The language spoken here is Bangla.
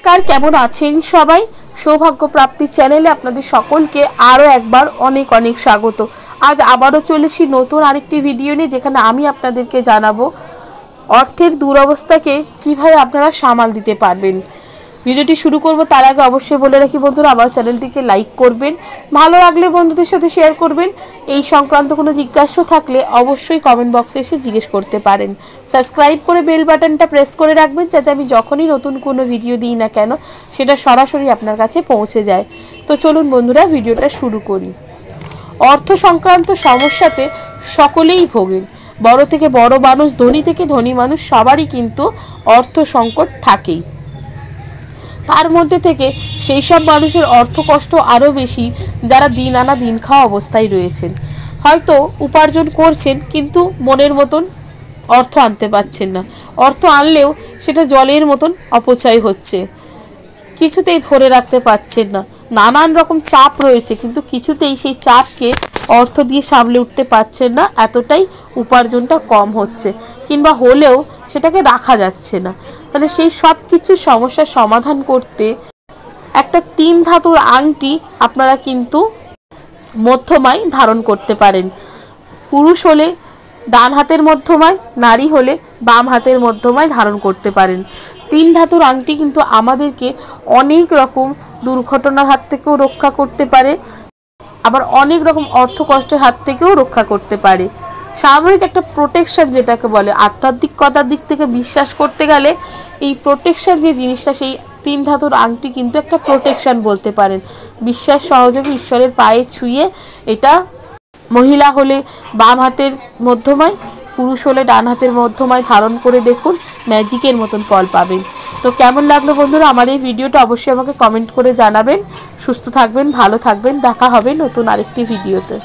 नमस्कार केमन आছেন সবাই सौभाग्य प्राप्ति चैनेले आपनादेर सकलके आरो एकबार अनेक अनेक स्वागत। आज आबारो चलेছি नतून आरेकटी भिडियो निये जेखाने आमी आपनादेरके जानाबो अर्थेर दुरवस्थाके किभाबे आपनारा सामाल दिते पारबेन। ভিডিওটি শুরু করব তার আগে অবশ্যই বলে রাখি বন্ধুরা আমার চ্যানেলটিকে লাইক করবেন, ভালো লাগলে বন্ধুদের সাথে শেয়ার করবেন। এই সংক্রান্ত কোনো জিজ্ঞাসা থাকলে অবশ্যই কমেন্ট বক্সে এসে জিজ্ঞেস করতে পারেন। সাবস্ক্রাইব করে বেল বাটনটা প্রেস করে রাখবেন যাতে আমি যখনই নতুন কোনো ভিডিও দিই না কেন সেটা সরাসরি আপনার কাছে পৌঁছে যায়। তো চলুন বন্ধুরা ভিডিওটা শুরু করি। অর্থ সংক্রান্ত সমস্যাতে সকলেই ভোগেন, বড় থেকে বড় মানুষ, ধনী থেকে ধনী মানুষ, সবারই কিন্তু অর্থ সংকট থাকেই। তার মধ্যে থেকে সেই সব মানুষের অর্থ কষ্ট আরও বেশি যারা দিন আনা দিন খাওয়া অবস্থায় রয়েছেন। হয়তো উপার্জন করছেন কিন্তু মনের মতন অর্থ আনতে পারছেন না, অর্থ আনলেও সেটা জলের মতন অপচয় হচ্ছে, কিছুতেই ধরে রাখতে পারছেন না। নানান রকম চাপ রয়েছে কিন্তু কিছুতেই সেই চাপকে অর্থ দিয়ে সামলে উঠতে পারছেন না, এতটাই উপার্জনটা কম হচ্ছে কিংবা হলেও সেটাকে রাখা যাচ্ছে না। তাহলে সেই সব কিছু সমস্যার সমাধান করতে একটা 3 ধাতুর আংটি আপনারা কিন্তু মধ্যমায় ধারণ করতে পারেন। পুরুষ হলে ডান হাতের মধ্যমায়, নারী হলে বাম হাতের মধ্যমায় ধারণ করতে পারেন। 3 ধাতুর আংটি কিন্তু আমাদেরকে অনেক রকম দুর্ঘটনার হাত থেকেও রক্ষা করতে পারে, আবার অনেক রকম অর্থ কষ্টের হাত থেকেও রক্ষা করতে পারে। সাময়িক একটা প্রোটেকশন যেটাকে বলে, আধ্যাত্মিকতার দিক থেকে বিশ্বাস করতে গেলে এই প্রোটেকশন যে জিনিসটা, সেই 3 ধাতুর আংটি কিন্তু একটা প্রোটেকশন বলতে পারেন। বিশ্বাস সহযোগে ঈশ্বরের পায়ে ছুঁয়ে এটা মহিলা হলে বাম হাতের মধ্যমায়, পুরুষ হলে ডান হাতের মধ্যমায় ধারণ করে দেখুন, ম্যাজিকের মতন ফল পাবেন। তো কেমন লাগলো বন্ধুরা আমার এই ভিডিওটা অবশ্যই আমাকে কমেন্ট করে জানাবেন। সুস্থ থাকবেন, ভালো থাকবেন, দেখা হবে নতুন আরেকটি ভিডিওতে।